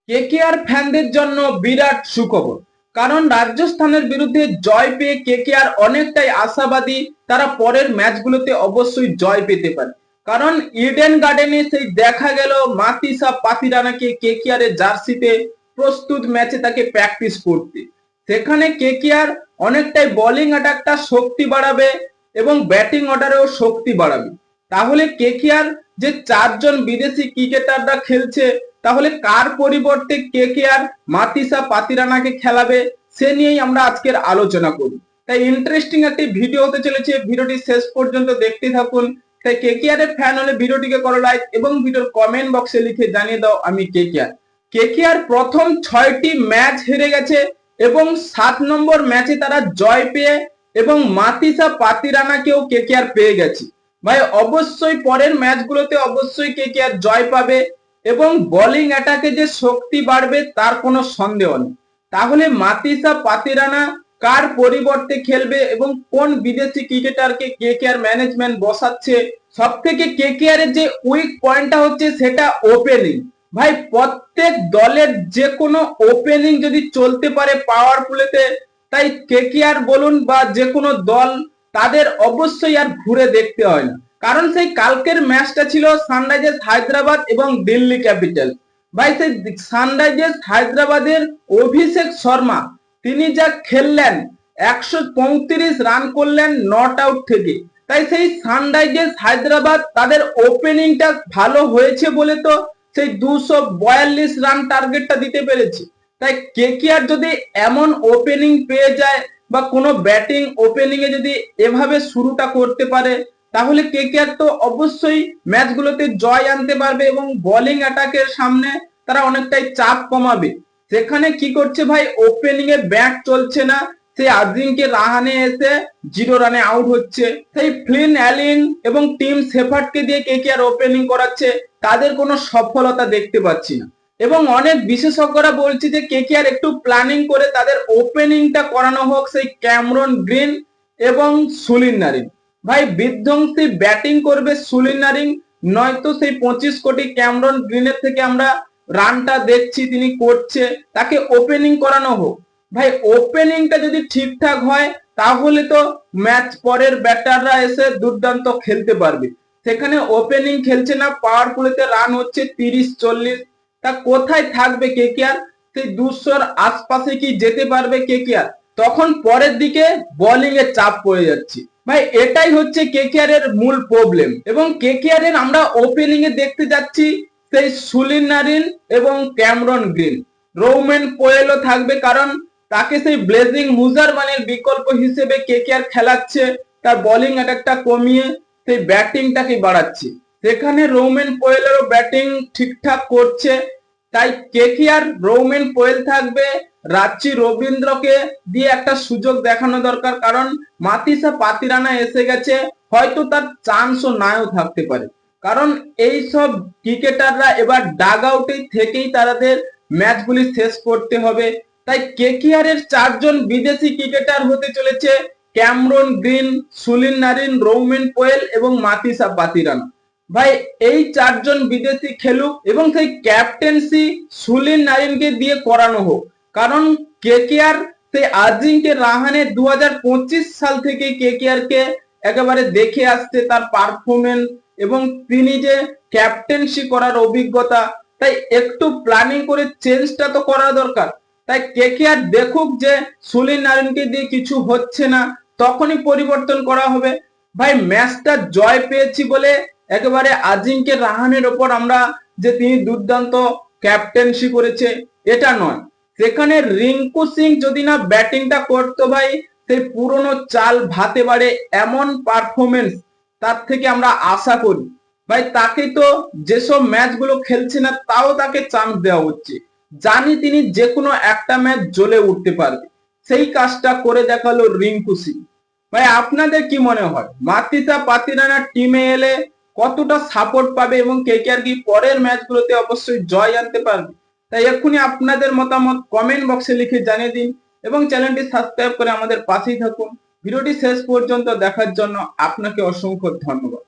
KKR ফ্যানদের জন্য বিরাট সুখবর। কারণ রাজস্থানের বিরুদ্ধে জয় পেয়ে কেকেআর অনেকটাই আশাবাদী তারা পরের ম্যাচগুলোতে অবশ্যই জয় পেতে পারে। কারণ ইডেন গার্ডেনে সেই দেখা গেল মাতিসা পাতিরানাকে কেকেআর এর জার্সিতে প্রস্তুত ম্যাচে তাকে প্র্যাকটিস করতে। সেখানে কেকেআর অনেকটাই বোলিং অ্যাটাকটা শক্তি বাড়াবে এবং ব্যাটিং অর্ডারেও শক্তি বাড়াবে। তাহলে কেকেআর যে চারজন বিদেশি ক্রিকেটাররা খেলছে, তাহলে কার পরিবর্তে কেকেআর মাতিসা পাতিরানাকে খেলাবে সে নিয়েই আমরা আজকের আলোচনা করি। তাই ইন্টারেস্টিং একটি ভিডিও হতে চলেছে, ভিডিওটি শেষ পর্যন্ত দেখতে থাকুন। তাই কেকেআর এর ফ্যান হলে ভিডিওটিকে করো লাইক এবং ভিডিওর কমেন্ট বক্সে লিখে জানিয়ে দাও আমি কেকেআর। কেকেআর প্রথম 6টি ম্যাচ হেরে গেছে এবং 7 নম্বর ম্যাচে তারা জয় পেয়ে এবং মাতিসা পাতিরানাকেও কেকেআর পেয়ে গেছে। ভাই অবশ্যই পরের ম্যাচগুলোতে অবশ্যই কেকেআর জয় পাবে এবং বোলিং অ্যাটাকে যে শক্তি বাড়বে তার কোনো সন্দেহ নেই। তাহলে মাতিসা পাতিরানা কার পরিবর্তে খেলবে এবং কোন বিদেশি ক্রিকেটারকে কেকেআর ম্যানেজমেন্ট বসাচ্ছে, সব থেকে কেকেআর এর যে উইক পয়েন্টটা হচ্ছে সেটা ওপেনিং। ভাই প্রত্যেক দলের যে কোনো ওপেনিং যদি চলতে পারে পাওয়ার প্লেতে, তাই কেকেআর বলুন বা যে কোনো দল তাদের অবশ্যই আর ঘুরে দেখতে হয় না। কারণ সেই কালকের ম্যাচটা ছিল সানরাইজার্স হায়দ্রাবাদ এবং দিল্লি ক্যাপিটাল। ভাই সেই সানরাইজার্স হায়দ্রাবাদের অভিষেক শর্মা তিনি যা খেললেন, 135 রান করলেন নট আউট থেকে। তাই সেই সানরাইজার্স হায়দ্রাবাদ তাদের ওপেনিংটা ভালো হয়েছে বলে তো সেই 242 রান টার্গেটটা দিতে পেরেছে। তাই কেকেআর যদি এমন ওপেনিং পেয়ে যায় বা কোনো ব্যাটিং ওপেনিং এ যদি এভাবে শুরুটা করতে পারে, তাহলে কেকেআর তো অবশ্যই ম্যাচগুলোতে জয় আনতে পারবে এবং বোলিং অ্যাটাকের সামনে তারা অনেকটাই চাপ কমাবে। সেখানে কি করছে ভাই, ওপেনিং এ ব্যাট চলছে না, সেই আজিঙ্কে রাহানে এসে 0 রানে আউট হচ্ছে। সেই ফ্লিন অ্যালিন এবং টিম শেফার্ডকে দিয়ে কেকেআর ওপেনিং করাচ্ছে, তাদের কোনো সফলতা দেখতে পাচ্ছি না। এবং অনেক বিশেষজ্ঞরা বলছে যে কেকেআর একটু প্ল্যানিং করে তাদের ওপেনিংটা করানো হোক সেই ক্যামরন গ্রিন এবং সুনীল নারিন। ভাই বিধ্বংসী ব্যাটিং করবে সুনীল নারিন, নয়তো সেই 25 কোটি ক্যামরন গ্রিনের থেকে আমরা রানটা দেখছি তিনি করছে, তাকে ওপেনিং করানো হোক। ভাই ওপেনিংটা যদি ঠিকঠাক হয় তাহলে তো ম্যাচ পরের ব্যাটাররা এসে দুর্দান্ত খেলতে পারবে। সেখানে ওপেনিং খেলছে না, পাওয়ার প্লেতে রান হচ্ছে 30-40, তা কোথায় থাকবে কেকেআর? সেই 200-র আশপাশে কি যেতে পারবে কেকেআর? তখন পরের দিকে বোলিং এর চাপ পড়ে যাচ্ছে। ভাই এটাই হচ্ছে কেকেআর এর মূল প্রবলেম। এবং কেকেআর এর আমরা ওপেনিং এ দেখতে যাচ্ছি সেই সুনীল নারিন এবং ক্যামরন গ্রিন। রৌমেন পোয়েলও থাকবে, কারণ তাকে সেই ব্লেজিং মুজারমানের বিকল্প হিসেবে কেকেআর খেলাচ্ছে, তার বোলিং অ্যাটাকটা কমিয়ে সেই ব্যাটিংটাকে বাড়াচ্ছে। সেখানে রৌমেন পোয়েলেরও ব্যাটিং ঠিকঠাক করছে, তাই কেকেআর রৌমেন পোয়েল থাকবে, রাচ্চি রবীন্দ্রকে দিয়ে একটা সুযোগ দেখানো দরকার। কারণ মাতিসা পাতিরানা এসে গেছে, হয়তো তার চান্সও নাও থাকতে পারে। কারণ এই সব ক্রিকেটাররা এবার ডাগ আউটে থেকেই তাদের ম্যাচগুলি শেষ করতে হবে। তাই কেকেআর এর 4 জন বিদেশি ক্রিকেটার হতে চলেছে ক্যামরন গ্রিন, সুনীল নারিন, রৌমেন পোয়েল এবং মাতিসা পাতিরানা। ভাই এই 4 জন বিদেশি খেলুক এবং সেই ক্যাপ্টেন্সি সুনীল নারিনকে দিয়ে করানো হোক। কারণ কেকেআর সেই আজিঙ্কে রাহানে 2025 সাল থেকে কেকেআর কে একেবারে দেখে আসছে, তার পারফরমেন্স এবং তিনি যে ক্যাপ্টেন্সি করার অভিজ্ঞতা, তাই একটু প্ল্যানিং করে চেঞ্জটা তো করা দরকার। তাই কেকেআর দেখুক যে সুনীল নারিনকে দিয়ে কিছু হচ্ছে না, তখনই পরিবর্তন করা হবে। ভাই ম্যাচটা জয় পেয়েছি বলে একেবারে আজিঙ্কে রাহানের ওপর আমরা যে তিনি দুর্দান্ত ক্যাপ্টেন্সি করেছে এটা নয়। সেখানে রিঙ্কু সিং যদি না ব্যাটিংটা করতো ভাই, সেই পুরনো চাল ভাতে বাড়ে এমন পারফরমেন্স তার থেকে আমরা আশা করি। ভাই তাকে তো যেসব ম্যাচগুলো খেলছে না তাও তাকে চান্স দেওয়া হচ্ছে, জানি তিনি যে কোনো একটা ম্যাচ জ্বলে উঠতে পারবে, সেই কাজটা করে দেখালো রিঙ্কু সিং। ভাই আপনাদের কি মনে হয় মাতিসা পাতিরানা টিমে এলে কতটা সাপোর্ট পাবে এবং কেকেআর কি পরের ম্যাচগুলোতে অবশ্যই জয় আনতে পারবে? তাই এক্ষুনি আপনাদের মতামত কমেন্ট বক্সে লিখে জানিয়ে দিন এবং চ্যানেলটি সাবস্ক্রাইব করে আমাদের পাশেই থাকুন। ভিডিওটি শেষ পর্যন্ত দেখার জন্য আপনাকে অসংখ্য ধন্যবাদ।